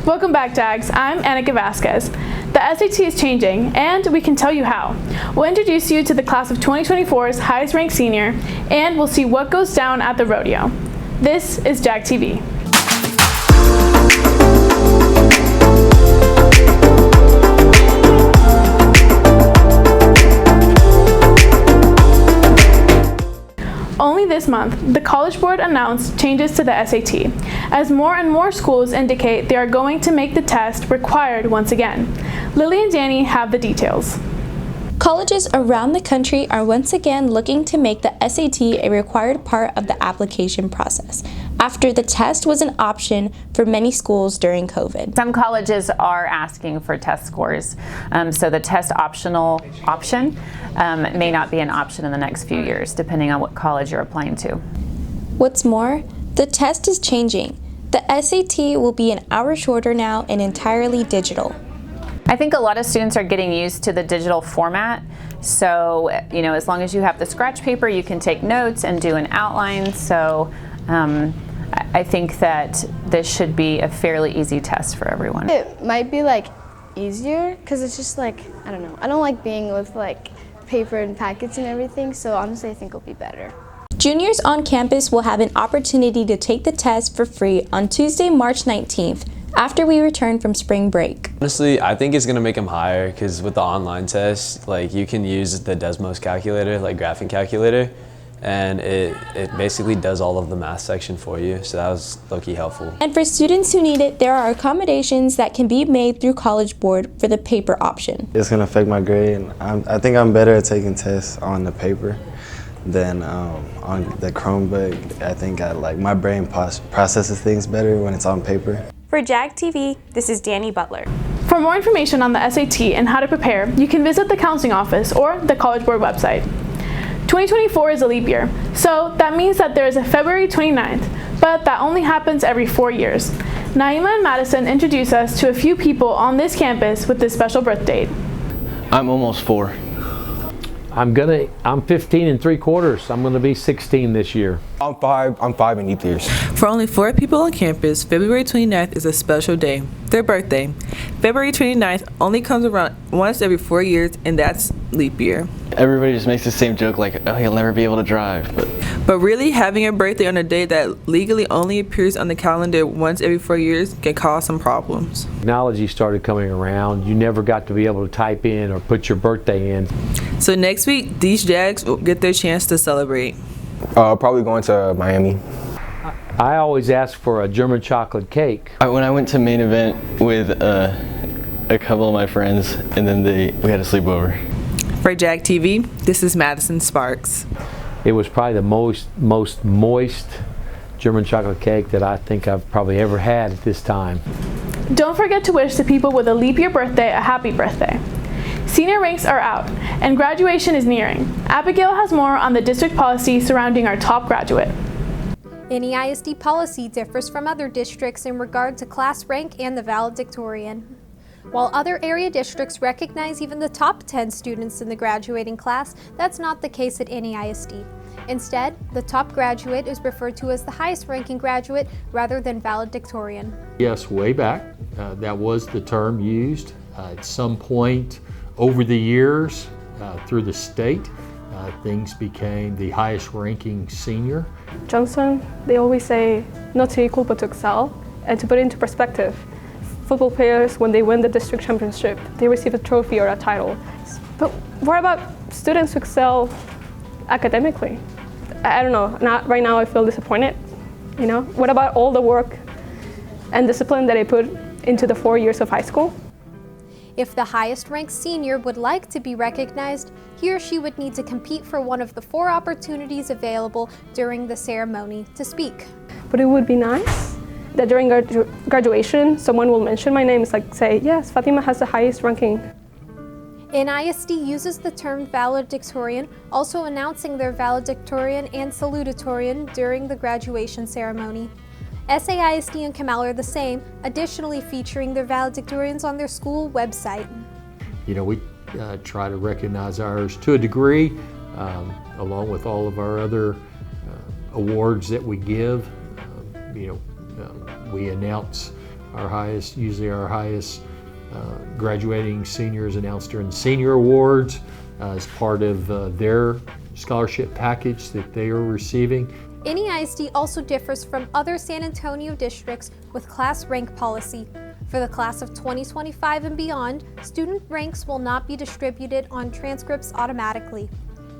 Welcome back, JAGs. I'm Annika Vasquez. The SAT is changing, and we can tell you how. We'll introduce you to the class of 2024's highest ranked senior, and we'll see what goes down at the rodeo. This is JAG TV. Only this month, the College Board announced changes to the SAT, as more and more schools indicate they are going to make the test required once again. Lily and Danny have the details. Colleges around the country are once again looking to make the SAT a required part of the application process, after the test was an option for many schools during COVID. Some colleges are asking for test scores, so the test option may not be an option in the next few years, depending on what college you're applying to. What's more, the test is changing. The SAT will be an hour shorter now and entirely digital. I think a lot of students are getting used to the digital format. So, as long as you have the scratch paper, you can take notes and do an outline. So, I think that this should be a fairly easy test for everyone. It might be easier because it's just I don't know. I don't like being with paper and packets and everything. So honestly, I think it'll be better. Juniors on campus will have an opportunity to take the test for free on Tuesday, March 19th. After we return from spring break. Honestly, I think it's going to make them higher because with the online test, you can use the Desmos calculator, graphing calculator, and it basically does all of the math section for you, so that was low-key helpful. And for students who need it, there are accommodations that can be made through College Board for the paper option. It's going to affect my grade, and I think I'm better at taking tests on the paper than on the Chromebook. I think my brain processes things better when it's on paper. For JAG TV, this is Danny Butler. For more information on the SAT and how to prepare, you can visit the counseling office or the College Board website. 2024 is a leap year, so that means that there is a February 29th, but that only happens every 4 years. Naima and Madison introduce us to a few people on this campus with this special birth date. I'm almost 4. I'm 15 3/4. I'm gonna be 16 this year. I'm 5 in leap years. For only 4 people on campus, February 29th is a special day, their birthday. February 29th only comes around once every 4 years, and that's leap year. Everybody just makes the same joke oh, he'll never be able to drive. But really, having a birthday on a day that legally only appears on the calendar once every 4 years can cause some problems. Technology started coming around. You never got to be able to type in or put your birthday in. So next week, these JAGs will get their chance to celebrate. Probably going to Miami. I always ask for a German chocolate cake. When I went to main event with a couple of my friends, and then we had a sleepover. For JAG TV, this is Madison Sparks. It was probably the most moist German chocolate cake that I think I've probably ever had at this time. Don't forget to wish the people with a leap year birthday a happy birthday. Senior ranks are out, and graduation is nearing. Abigail has more on the district policy surrounding our top graduate. NEISD policy differs from other districts in regard to class rank and the valedictorian. While other area districts recognize even the top 10 students in the graduating class, that's not the case at NEISD. Instead, the top graduate is referred to as the highest ranking graduate rather than valedictorian. Yes, way back, that was the term used. At some point over the years, through the state, things became the highest ranking senior. Johnson, they always say not to equal but to excel. And to put it into perspective, football players, when they win the district championship, they receive a trophy or a title. But what about students who excel academically? I don't know, right now I feel disappointed. What about all the work and discipline that I put into the 4 years of high school? If the highest ranked senior would like to be recognized, he or she would need to compete for one of the 4 opportunities available during the ceremony to speak. But it would be nice that during graduation, someone will mention my name. It's say, yes, Fatima has the highest ranking. NISD uses the term valedictorian, also announcing their valedictorian and salutatorian during the graduation ceremony. SAISD and Kamal are the same, additionally featuring their valedictorians on their school website. We try to recognize ours to a degree, along with all of our other awards that we give. We announce usually our highest graduating seniors announced during senior awards as part of their scholarship package that they are receiving. Any ISD also differs from other San Antonio districts with class rank policy. For the class of 2025 and beyond, student ranks will not be distributed on transcripts automatically.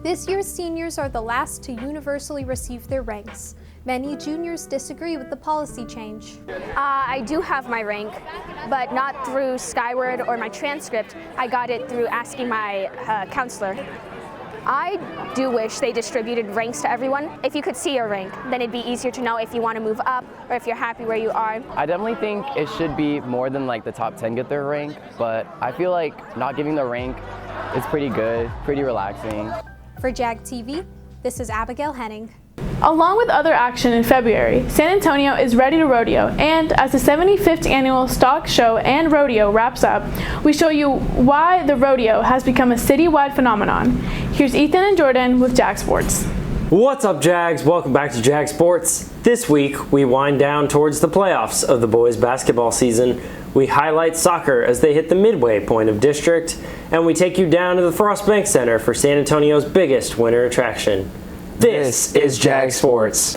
This year's seniors are the last to universally receive their ranks. Many juniors disagree with the policy change. I do have my rank, but not through Skyward or my transcript. I got it through asking my counselor. I do wish they distributed ranks to everyone. If you could see your rank, then it'd be easier to know if you want to move up or if you're happy where you are. I definitely think it should be more than like the top 10 get their rank, but I feel like not giving the rank is pretty good, pretty relaxing. For JAG TV, this is Abigail Henning. Along with other action in February, San Antonio is ready to rodeo, and as the 75th annual stock show and rodeo wraps up, we show you why the rodeo has become a citywide phenomenon. Here's Ethan and Jordan with JAG Sports. What's up, Jags? Welcome back to JAG Sports. This week, we wind down towards the playoffs of the boys basketball season. We highlight soccer as they hit the midway point of district, and we take you down to the Frost Bank Center for San Antonio's biggest winter attraction. This is JAG Sports.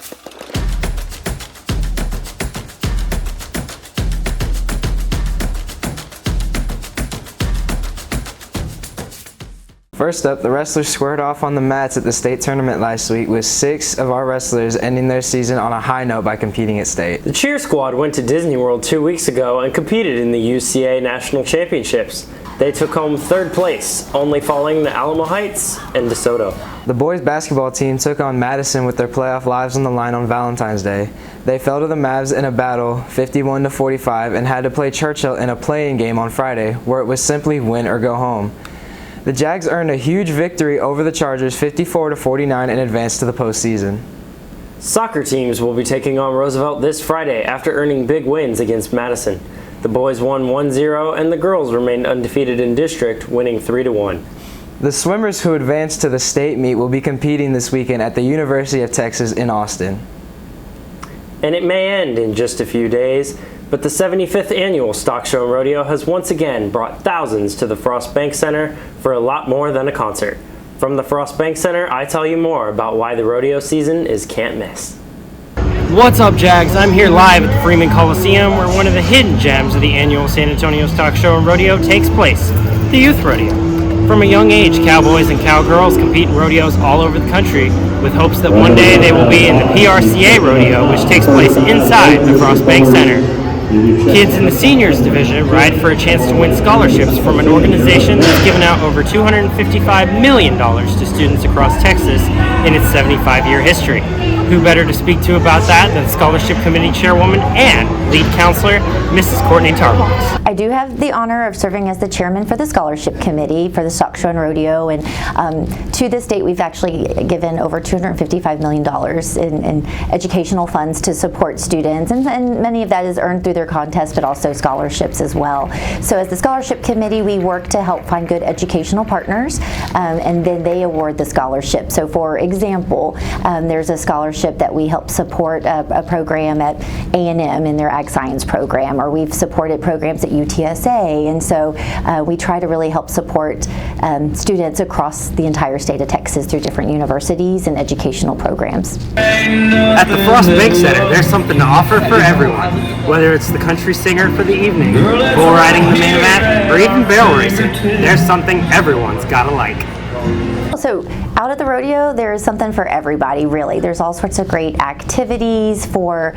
First up, the wrestlers squared off on the mats at the state tournament last week, with 6 of our wrestlers ending their season on a high note by competing at state. The cheer squad went to Disney World 2 weeks ago and competed in the UCA National Championships. They took home 3rd place, only falling to Alamo Heights and DeSoto. The boys basketball team took on Madison with their playoff lives on the line on Valentine's Day. They fell to the Mavs in a battle, 51-45, and had to play Churchill in a play-in game on Friday, where it was simply win or go home. The Jags earned a huge victory over the Chargers, 54-49, and advanced to the postseason. Soccer teams will be taking on Roosevelt this Friday after earning big wins against Madison. The boys won 1-0 and the girls remained undefeated in district, winning 3-1. The swimmers who advanced to the state meet will be competing this weekend at the University of Texas in Austin. And it may end in just a few days, but the 75th annual Stock Show and Rodeo has once again brought thousands to the Frost Bank Center for a lot more than a concert. From the Frost Bank Center, I tell you more about why the rodeo season is can't miss. What's up, Jags? I'm here live at the Freeman Coliseum, where one of the hidden gems of the annual San Antonio Stock Show and Rodeo takes place, the Youth Rodeo. From a young age, cowboys and cowgirls compete in rodeos all over the country, with hopes that one day they will be in the PRCA Rodeo, which takes place inside the Frost Bank Center. Kids in the seniors division ride for a chance to win scholarships from an organization that's given out over $255 million to students across Texas in its 75-year history. Who better to speak to about that than Scholarship Committee Chairwoman and Lead Counselor, Mrs. Courtney Tarbox. I do have the honor of serving as the chairman for the Scholarship Committee for the Stock Show and Rodeo, and to this date we've actually given over $255 million in educational funds to support students, and many of that is earned through their contests, but also scholarships as well. So as the Scholarship Committee, we work to help find good educational partners, and then they award the scholarship. So for example, there's a scholarship that we help support a program at A&M in their Ag Science program, or we've supported programs at UTSA, and so we try to really help support students across the entire state of Texas through different universities and educational programs. At the Frost Bank Center, there's something to offer for everyone, whether it's the country singer for the evening, bull riding the main event, or even barrel racing. There's something everyone's gotta like. So out at the rodeo, there is something for everybody, really. There's all sorts of great activities for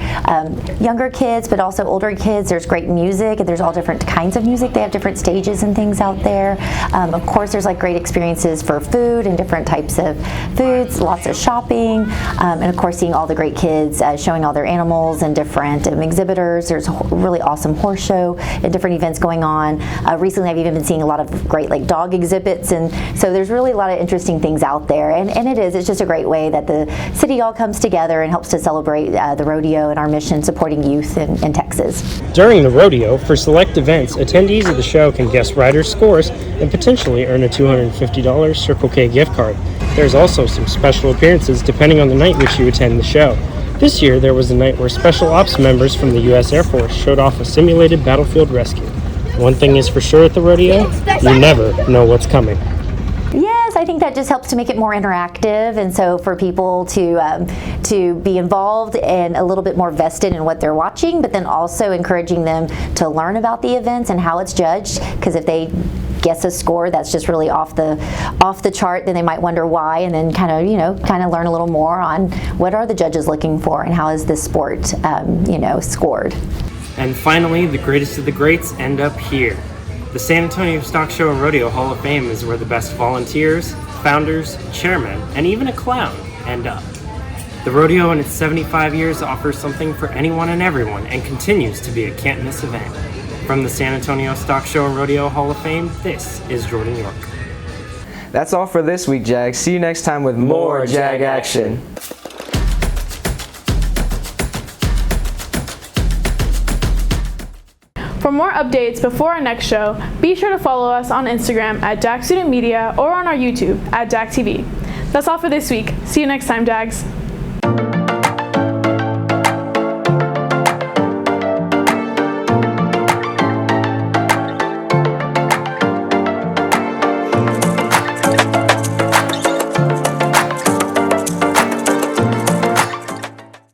younger kids, but also older kids. There's great music, and there's all different kinds of music. They have different stages and things out there. Of course, there's like great experiences for food and different types of foods, lots of shopping, and of course seeing all the great kids showing all their animals and different exhibitors. There's a really awesome horse show and different events going on. Recently, I've even been seeing a lot of great like dog exhibits, and so there's really a lot of interesting things out there, and it's just a great way that the city all comes together and helps to celebrate the rodeo and our mission supporting youth in Texas. During the rodeo, for select events, attendees of the show can guess riders' scores and potentially earn a $250 Circle K gift card. There's also some special appearances depending on the night which you attend the show. This year, there was a night where special ops members from the U.S. Air Force showed off a simulated battlefield rescue. One thing is for sure at the rodeo, you never know what's coming. Yes, I think that just helps to make it more interactive, and so for people to be involved and a little bit more vested in what they're watching, but then also encouraging them to learn about the events and how it's judged, because if they guess a score that's just really off the chart, then they might wonder why, and then kind of learn a little more on what are the judges looking for and how is this sport scored. And finally, the greatest of the greats end up here. The San Antonio Stock Show and Rodeo Hall of Fame is where the best volunteers, founders, chairmen, and even a clown end up. The rodeo in its 75 years offers something for anyone and everyone and continues to be a can't-miss event. From the San Antonio Stock Show and Rodeo Hall of Fame, this is Jordan York. That's all for this week, Jag. See you next time with more Jag action. For more updates before our next show, be sure to follow us on Instagram at JAG Student Media or on our YouTube at JAG TV. That's all for this week. See you next time, Jags.